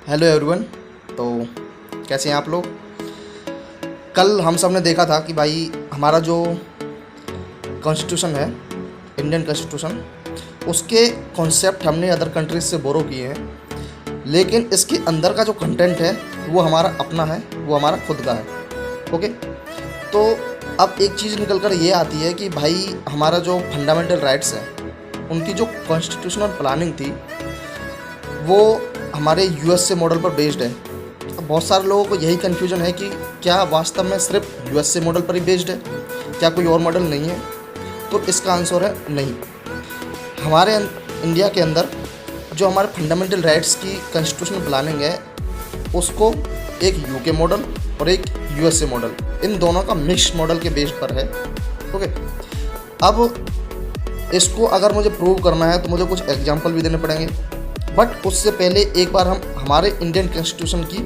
Hello everyone. तो कैसे हैं आप लोग। कल हम सब ने देखा था कि भाई हमारा जो कॉन्स्टिट्यूशन है, इंडियन कॉन्स्टिट्यूशन, उसके कॉन्सेप्ट हमने अदर कंट्रीज से बोरो किए हैं, लेकिन इसके अंदर का जो कंटेंट है वो हमारा अपना है, वो हमारा खुद का है। ओके, तो अब एक चीज़ निकल कर ये आती है कि भाई हमारा जो फंडामेंटल राइट्स हैं उनकी जो कॉन्स्टिट्यूशनल प्लानिंग थी वो हमारे यूएसए मॉडल पर बेस्ड है। अब बहुत सारे लोगों को यही कन्फ्यूजन है कि क्या वास्तव में सिर्फ यूएसए मॉडल पर ही बेस्ड है, क्या कोई और मॉडल नहीं है। तो इसका आंसर है नहीं। हमारे इंडिया के अंदर जो हमारे फंडामेंटल राइट्स की कॉन्स्टिट्यूशनल प्लानिंग है उसको एक यूके मॉडल और एक यूएसए मॉडल, इन दोनों का मिक्स मॉडल के बेस पर है। ओके, अब इसको अगर मुझे प्रूव करना है तो मुझे कुछ एग्जांपल भी देने पड़ेंगे, बट उससे पहले एक बार हम हमारे इंडियन कॉन्स्टिट्यूशन की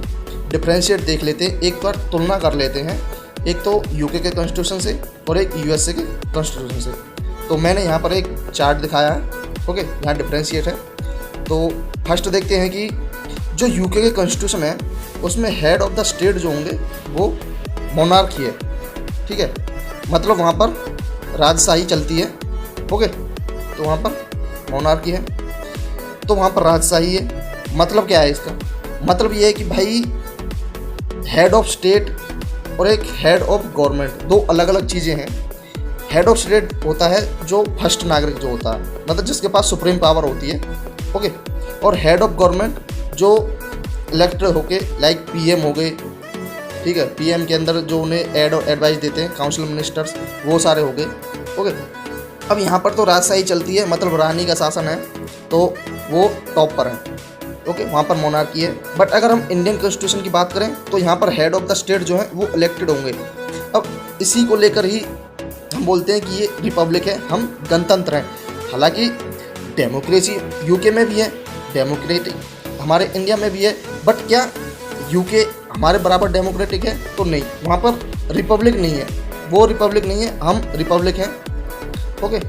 डिफरेंशिएट देख लेते हैं, एक बार तुलना कर लेते हैं, एक तो यूके के कॉन्स्टिट्यूशन से और एक यूएसए के कॉन्स्टिट्यूशन से। तो मैंने यहाँ पर एक चार्ट दिखाया है। ओके, यहाँ डिफरेंशिएट है। तो फर्स्ट देखते हैं कि जो यूके के कॉन्स्टिट्यूशन है उसमें हेड ऑफ द स्टेट जो होंगे वो मोनार्की है। ठीक है, मतलब वहाँ पर राजशाही चलती है। ओके, तो वहाँ पर मोनार्की है, तो वहाँ पर राजशाही है। मतलब क्या है इसका, मतलब ये है कि भाई हेड ऑफ स्टेट और एक हेड ऑफ गवर्नमेंट दो अलग अलग चीज़ें हैं। हेड ऑफ स्टेट होता है जो फर्स्ट नागरिक जो होता है, मतलब जिसके पास सुप्रीम पावर होती है। ओके, और हेड ऑफ गवर्नमेंट जो इलेक्टेड होके लाइक पीएम हो गए। ठीक है, पीएम के अंदर जो उन्हें एडवाइस देते हैं काउंसिल मिनिस्टर्स, वो सारे हो गए। ओके, अब यहाँ पर तो राजशाही चलती है, मतलब रानी का शासन है, तो वो टॉप पर है। ओके, वहाँ पर मोनार्की है। बट अगर हम इंडियन कॉन्स्टिट्यूशन की बात करें तो यहाँ पर हेड ऑफ द स्टेट जो है वो इलेक्टेड होंगे। अब इसी को लेकर ही हम बोलते हैं कि ये रिपब्लिक है, हम गणतंत्र हैं। हालांकि डेमोक्रेसी यूके में भी है, डेमोक्रेटिक हमारे इंडिया में भी है, बट क्या यूके हमारे बराबर डेमोक्रेटिक है? तो नहीं, वहाँ पर रिपब्लिक नहीं है, वो रिपब्लिक नहीं है, हम रिपब्लिक हैं। ओके,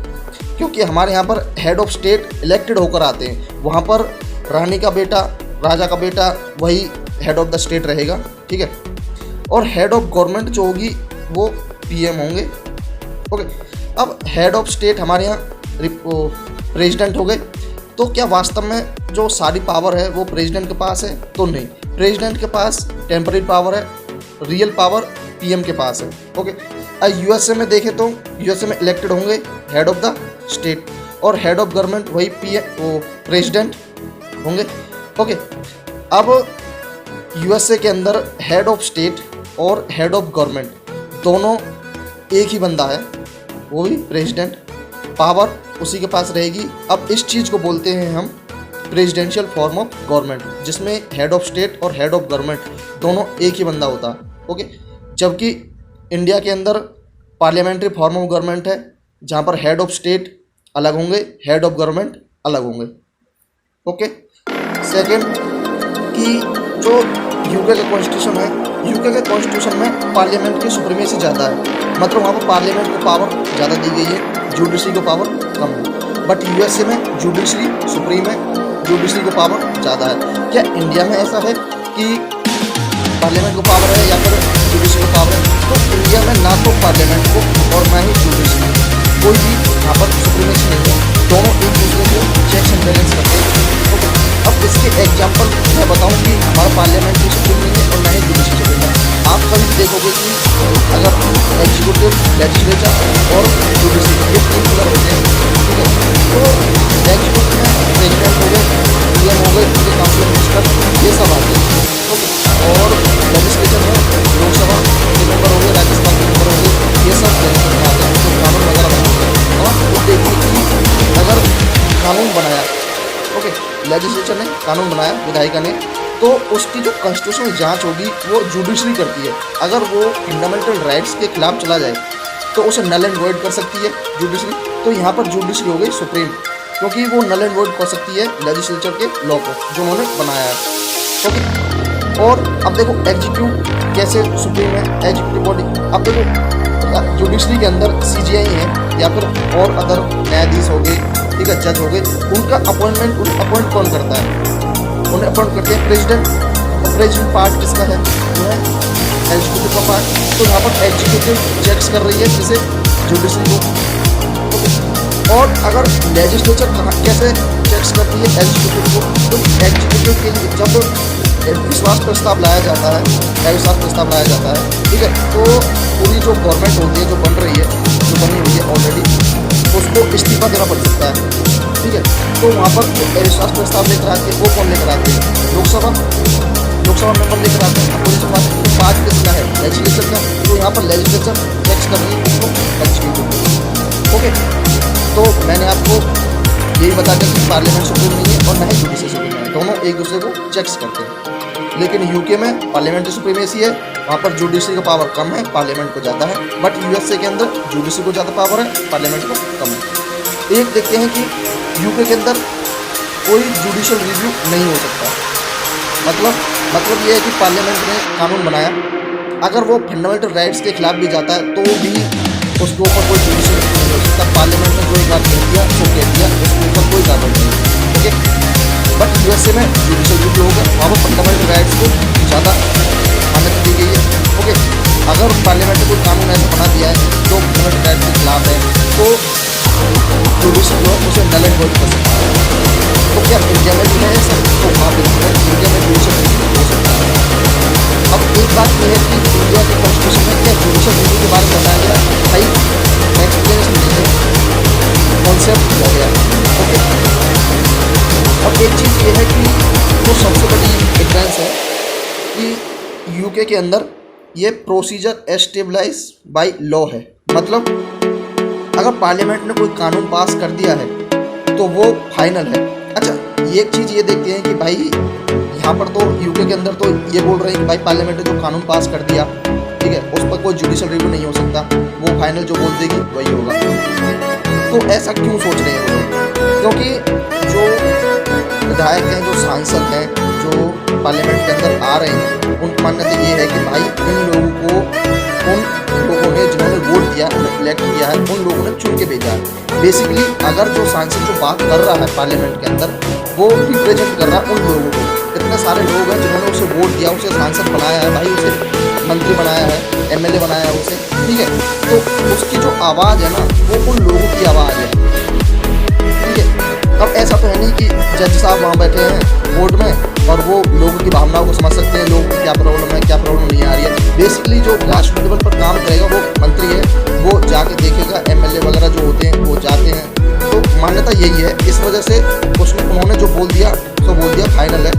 क्योंकि हमारे यहाँ पर हेड ऑफ स्टेट इलेक्टेड होकर आते हैं, वहाँ पर रानी का बेटा, राजा का बेटा वही हेड ऑफ द स्टेट रहेगा। ठीक है, और हेड ऑफ गवर्नमेंट जो होगी वो पीएम होंगे। ओके, अब हेड ऑफ स्टेट हमारे यहाँ प्रेसिडेंट हो गए। तो क्या वास्तव में जो सारी पावर है वो प्रेसिडेंट के पास है? तो नहीं, प्रेसिडेंट के पास टेम्पररी पावर है, रियल पावर पीएम के पास है। ओके, यूएसए में देखें तो यूएसए में इलेक्टेड होंगे हेड ऑफ द स्टेट और हेड ऑफ गवर्नमेंट वही पीएम वो प्रेसिडेंट होंगे। ओके, अब यूएसए के अंदर हेड ऑफ स्टेट और हेड ऑफ गवर्नमेंट दोनों एक ही बंदा है, वो भी प्रेसिडेंट, पावर उसी के पास रहेगी। अब इस चीज़ को बोलते हैं हम प्रेसिडेंशियल फॉर्म ऑफ गवर्नमेंट, जिसमें हेड ऑफ स्टेट और हेड ऑफ गवर्नमेंट दोनों एक ही बंदा होता है। ओके, जबकि इंडिया के अंदर पार्लियामेंट्री फॉर्म ऑफ गवर्नमेंट है, जहाँ पर हेड ऑफ स्टेट अलग होंगे, हेड ऑफ गवर्नमेंट अलग होंगे। ओके, सेकेंड कि जो यूके का कॉन्स्टिट्यूशन है, यूके के कॉन्स्टिट्यूशन में पार्लियामेंट की सुप्रीमेसी ज़्यादा है, मतलब वहाँ पर पार्लियामेंट को पावर ज़्यादा दी गई है, जुडिशरी को पावर कम है। बट यूएसए में जुडिशरी सुप्रीम है, जुडिशरी को पावर ज़्यादा है। क्या इंडिया में ऐसा है कि पार्लियामेंट को पावर है या फिर जुडिशरी को पावर है? तो इंडिया में ना तो पार्लियामेंट को और ना ही जुडिशरी, कोई भी यहाँ पर सुप्रीमेसी नहीं है, दोनों एक दूसरे को चेक्स एंड बैलेंस करते हैं। ओके, अब इसके एग्जाम्पल मैं बताऊँ कि हमारा पार्लियामेंट भी सुप्रीम नहीं है और ना ही जुडिशरी सुप्रीम है। आप कभी देखोगे कि अगर एग्जीक्यूटिव, लेजिस्लेचर और जुडिशरी ये तीन कलर होते हैं। ठीक है, तो एग्जीक्यूटिव में प्रेसिडेंट हो गए, पीएम हो गए, उनके काउंसिल मिनिस्टर, ये सब आते हैं। ओके, और लेजिस्लेचर में लोकसभा के मेंबर हो गए, राज्यसभा के मेंबर हो गए, ये सब आते हैं, तो कानून वगैरह बनाते हैं। और वो देखिए कि अगर कानून बनाया, ओके, लेजिस्लेचर ने कानून बनाया, विधायिका ने, तो उसकी जो कॉन्स्टिट्यूशनल जांच होगी वो जुडिशरी करती है। अगर वो फंडामेंटल राइट्स के खिलाफ चला जाए तो उसे नल एंड वॉइड कर सकती है जुडिशरी। तो यहाँ पर जुडिशरी हो गई सुप्रीम, क्योंकि वो नल एंड वॉइड कर सकती है लेजिस्लेचर के लॉ को जो उन्होंने बनाया है। ओके, और अब देखो एग्जीक्यूटिव कैसे सुप्रीम है, एग्जीक्यूटिव बॉडी। अब देखो जुडिशरी के अंदर सीजीआई है या फिर और अदर न्यायाधीश हो गए, ठीक है, जज हो गए, उनका अपॉइंटमेंट अपॉइंट कौन करता है? उन्हें अपॉइंट करते हैं प्रेसिडेंट। प्रेसिडेंट पार्ट किसका है? वो है एग्जीक्यूटिव का पार्ट। तो यहाँ पर एग्जीक्यूटिव चेक्स कर रही है जिसे जुडिशरी को। और अगर लेजिस्लेचर कैसे चेक्स करती है एग्जीक्यूटिव को, तो एग्जीक्यूटिव के लिए जब विश्वास प्रस्ताव लाया जाता है, अविश्वास प्रस्ताव लाया जाता है, ठीक है, तो पूरी जो गवर्नमेंट होती है, जो बन रही है, जो बनी हुई है ऑलरेडी, उसको इस्तीफा देना पड़ सकता है, ठीक है। तो वहाँ पर अविश्वास प्रस्ताव लेकर आते हैं, वो कौन लेकर आते हैं? लोकसभा मेंबर लेकर आते हैं। पूरी पार्ट किसका है? लेजिस्लेचर का। तो यहाँ पर लेजिस्लेचर चेक्स कर रही है उसको एग्जीक्यूटिव। ओके, तो मैंने आपको यही बता दिया कि पार्लियामेंट सुप्रीम नहीं है और ना ही जुडिशरी सुप्रीम है, दोनों एक दूसरे को चेक्स करते हैं। लेकिन यूके में पार्लियामेंट्री सुप्रीमेसी है, वहाँ पर जुडिशरी का पावर कम है, पार्लियामेंट को ज़्यादा है। बट यूएसए के अंदर जुडिशरी को ज़्यादा पावर है, पार्लियामेंट को कम है। एक देखते हैं कि यूके के अंदर कोई जुडिशल रिव्यू नहीं हो सकता। मतलब ये है कि पार्लियामेंट ने कानून बनाया, अगर वो फंडामेंटल राइट्स के खिलाफ भी जाता है तो भी उसके ऊपर कोई जुडिशल रिव्यू नहीं हो सकता। पार्लियामेंट ने जो एक बार कह दिया वो कह दिया, उसके ऊपर कोई कार्रवाई नहीं। ओके, बट यूएसए में जुडिशल रिव्यू होगा, वहाँ पर फंडामेंटल राइट्स को ज़्यादा मान्यता दी गई है। ओके, अगर पार्लियामेंट ने कोई कानून ऐसा बना दिया है जो फंडामेंटल राइट्स के खिलाफ है तो जुडिशल जो है उसे नल एंड वॉइड कर सकता है। तो क्या इंडिया में भी है सर? तो हाँ बिल्कुल है, इंडिया में जुडिशल रिव्यू हो सकता है। अब एक बात यह है कि इंडिया के कॉन्स्टिट्यूशन में क्या जुडिशल रिव्यू के बारे में बताया गया? भाई एक्सपीरियंस नहीं है, कॉन्सेप्ट हो गया। ओके, और एक चीज़ ये है कि जो सबसे बड़ी डिफरेंस है कि यूके के अंदर ये प्रोसीजर एस्टेब्लाइज बाय लॉ है। मतलब अगर पार्लियामेंट ने कोई कानून पास कर दिया है तो वो फाइनल है। अच्छा, एक चीज़ ये देखते हैं कि भाई यहाँ पर तो यूके के अंदर तो ये बोल रहे हैं कि भाई पार्लियामेंट ने जो कानून पास कर दिया, ठीक है, उस पर कोई जुडिशल रिव्यू नहीं हो सकता, वो फाइनल जो बोल देगी वही होगा। तो ऐसा क्यों सोच रहे हैं वो लोग? क्योंकि जो विधायक हैं, जो सांसद हैं, जो पार्लियामेंट के अंदर आ रहे हैं, उनकी मान्यता ये है कि भाई इन लोगों को, उन लोगों ने जिन्होंने वोट दिया, उन्हें इलेक्ट किया है, उन लोगों ने चुन के भेजा है। बेसिकली अगर जो सांसद जो बात कर रहा है पार्लियामेंट के अंदर, वो रिप्रेजेंट कर रहा है उन लोगों को। इतने सारे लोग हैं जिन्होंने उसे वोट दिया, उसे सांसद बनाया है, भाई उसे मंत्री बनाया है, एमएलए बनाया है उसे, ठीक है। तो उसकी जो आवाज़ है ना, वो उन लोगों की आवाज़ है, ठीक है। अब ऐसा तो है नहीं कि जज साहब वहाँ बैठे हैं बोर्ड में और वो लोगों की भावनाओं को समझ सकते हैं, लोगों को क्या प्रॉब्लम है, क्या प्रॉब्लम नहीं आ रही है। बेसिकली जो ग्रास लेवल पर काम करेगा वो मंत्री है, वो जाके देखेगा, एमएलए वगैरह जो होते हैं वो जाते हैं। तो मान्यता यही है, इस वजह से उन्होंने जो बोल दिया तो बोल दिया, फाइनल है।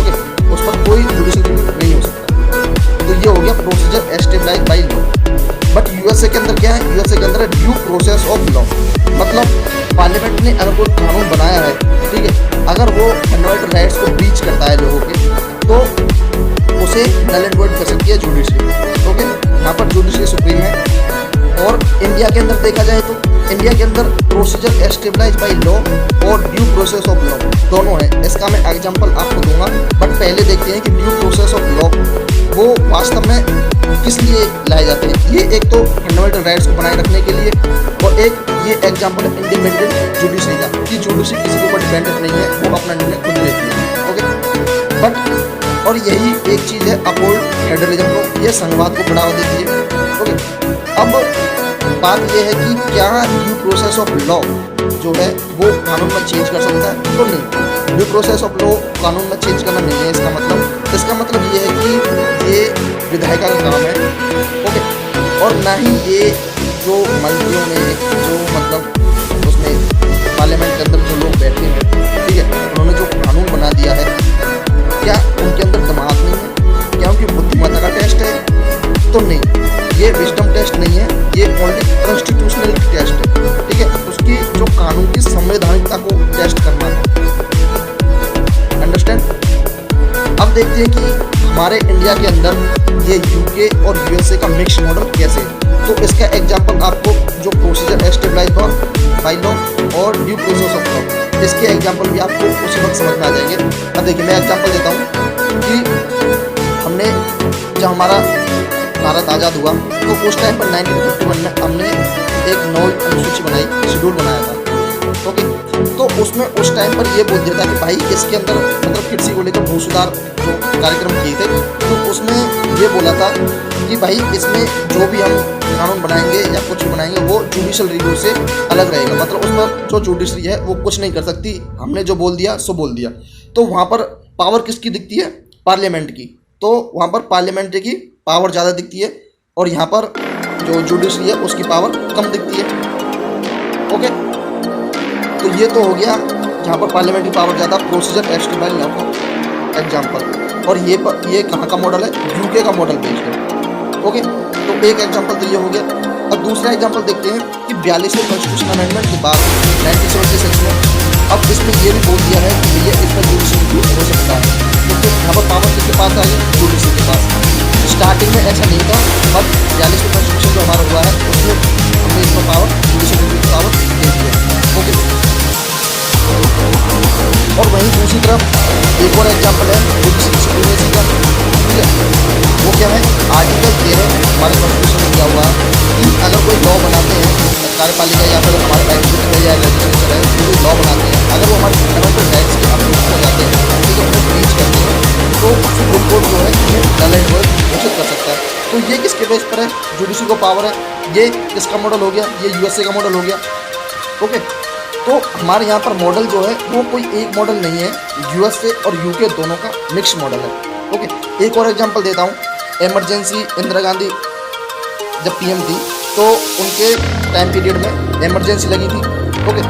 ओके, उस पर कोई जुडिशल रिव्यू नहीं हो सकता। तो ये हो गया procedure established by law. But USA के अंदर क्या है? यूएसए के अंदर ड्यू प्रोसेस ऑफ लॉ। मतलब पार्लियामेंट ने अगर कोई कानून बनाया है, ठीक है, अगर वो फंडामेंटल राइट्स को ब्रीच करता है लोगों के, तो उसे नल एंड वॉइड कर सकती है जुडिशरी। ओके, यहाँ पर जुडिशरी सुप्रीम है। और इंडिया के अंदर देखा जाए तो इंडिया के अंदर प्रोसीजर एस्टेब्लाइज बाय लॉ और ड्यू प्रोसेस ऑफ लॉ दोनों है। इसका मैं एग्जांपल आपको दूंगा, बट पहले देखते हैं कि ड्यू प्रोसेस ऑफ लॉ वो वास्तव में किस लिए लाए जाते हैं। ये एक तो फंडामेंटल राइट्स को बनाए रखने के लिए, और एक ये एग्जांपल है इंडिपेंडेंट जुडिशरी का, कि जुडिशरी किसी के ऊपर डिपेंडेंट नहीं है, वो अपना निर्णय खुद लेती है। ओके, बट और यही एक चीज़ है अपहोल्ड फेडरलिज्म को, ये संघवाद को बढ़ावा देती है। ओके, अब बात यह है कि क्या ड्यू प्रोसेस ऑफ लॉ जो है वो कानून में चेंज कर सकता है? तो नहीं, ड्यू प्रोसेस ऑफ लॉ कानून में चेंज करना नहीं है इसका मतलब ये है कि ये विधायिका का काम है। ओके, और ना ही ये जो मंत्रियों ने, जो मतलब उसमें पार्लियामेंट के अंदर जो लोग बैठे हैं, ठीक है, उन्होंने जो कानून बना दिया है, क्या उनके अंदर दिमाग नहीं है? क्या उनकी बुद्धिमत्ता का टेस्ट है? तो नहीं, ये विजडम टेस्ट नहीं है, ये ओनली कॉन्स्टिट्यूशनलिटी टेस्ट है, ठीक है। उसकी जो कानून की संवैधानिकता को टेस्ट करना है। अंडरस्टैंड? अब देखते हैं कि हमारे इंडिया के अंदर ये यूके और यूएसए का मिक्स मॉडल कैसे है। तो इसका एग्जांपल आपको जो प्रोसीजर एस्टेब्लाइज बाय लॉ और ड्यू प्रोसेस ऑफ लॉ, इसके एग्जांपल भी आपको उसी वक्त समझ में आ जाएंगे। अब देखिए मैं एग्जांपल देता हूँ कि हमने जब हमारा भारत आज़ाद हुआ तो उस टाइम पर 1951 में हमने एक नई अनुसूची बनाई, शेड्यूल बनाया था, ओके, तो उसमें उस टाइम पर ये बोल दिया था कि भाई इसके अंदर मतलब कृषि को लेकर भू सुधार जो कार्यक्रम किए थे, तो उसमें ये बोला था कि भाई इसमें जो भी हम कानून बनाएंगे या कुछ बनाएंगे वो जुडिशल रिव्यू से अलग रहेगा, मतलब उस पर जो जुडिशरी है वो कुछ नहीं कर सकती, हमने जो बोल दिया सो बोल दिया। तो वहाँ पर पावर किसकी दिखती है? पार्लियामेंट की। तो वहाँ पर पार्लियामेंट की पावर ज़्यादा दिखती है और यहाँ पर जो जुडिशरी है उसकी पावर कम दिखती है। ओके, तो ये तो हो गया जहाँ पर पार्लियामेंट की पावर ज़्यादा, प्रोसीजर टेस्ट बाय लॉ का एग्जाम्पल। और ये कहाँ का मॉडल है? यूके का मॉडल बेस्ड है। ओके, तो एक एग्जाम्पल तो ये हो गया। अब दूसरा एग्जाम्पल देखते हैं कि 42वें कॉन्स्टिट्यूशन अमेंडमेंट के बाद 1976 में अब इसमें ये भी बोल दिया है कि भैया इस पर जुडिशरी भी हो सकता है, क्योंकि यहाँ पर पावर किसके पास आ गई? जुडिशरी के पास। स्टार्टिंग में ऐसा नहीं था, बट 42वें कॉन्स्टिट्यूशन जो हमारा हुआ है उसमें हमने इसमें पावर जुडिशरी की पावर दे दी है। ओके, और वहीं दूसरी तरफ एक और एग्जाम्पल है जुडिशरी सुप्रीमेसी का, ठीक है, वो क्या है? आर्टिकल 13 हमारे कॉन्स्टिट्यूशन में दिया हुआ है कि अगर कोई लॉ बनाते हैं कार्यपालिका या फिर हमारे एग्जीक्यूटिव है या लेजिस्लेचर है, जो भी लॉ बनाते हैं, अगर वो हमारे फंडामेंटल राइट्स के अप्रोच हो जाते हैं, ठीक है, उन्हें ब्रीच करते हैं, तो सुप्रीम कोर्ट जो है उन्हें नल एंड वॉइड घोषित कर सकता है। तो ये किसके बेस पर है? जुडिशरी को पावर है। ये किसका मॉडल हो गया? ये यूएसए का मॉडल हो गया। ओके, तो हमारे यहाँ पर मॉडल जो है वो कोई एक मॉडल नहीं है, यूएसए और यूके दोनों का मिक्स मॉडल है। ओके, एक और एग्जांपल देता हूँ। इमरजेंसी इंदिरा गांधी जब पीएम थी तो उनके टाइम पीरियड में इमरजेंसी लगी थी। ओके,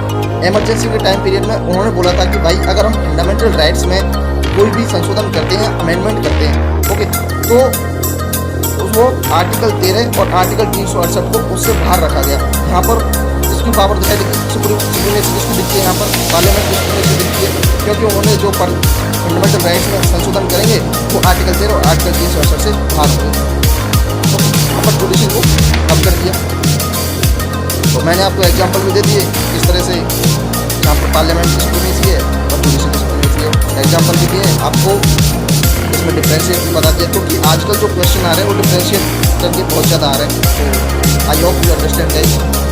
इमरजेंसी के टाइम पीरियड में उन्होंने बोला था कि भाई अगर हम फंडामेंटल राइट्स में कोई भी संशोधन करते हैं, अमेंडमेंट करते हैं, ओके, तो वो आर्टिकल 13 और आर्टिकल 368 को उससे बाहर रखा गया। यहाँ पर इसकी पावर दिखाई देती है, सुप्रीमेसी किसकी दिखती है? यहाँ पर पार्लियामेंट की सुप्रीमेसी दिखती है, क्योंकि उन्होंने जो फंडामेंटल राइट्स में संशोधन करेंगे वो आर्टिकल 13 और आर्टिकल 368 से बाहर होंगे। तो यहाँ पर जुडिशरी को कम कर दिया। तो मैंने आपको एग्जांपल भी दे दिए किस तरह से यहाँ पर पार्लियामेंट की सुप्रीमेसी है और जुडिशरी की सुप्रीमेसी है। एग्जांपल भी दिए आपको, इसमें डिफ्रेंशिएट भी बता दिया, क्योंकि आजकल जो क्वेश्चन आ रहे हैं वो डिफ्रेंशिएट करके बहुत ज़्यादा आ रहे हैं। तो I hope you understand guys.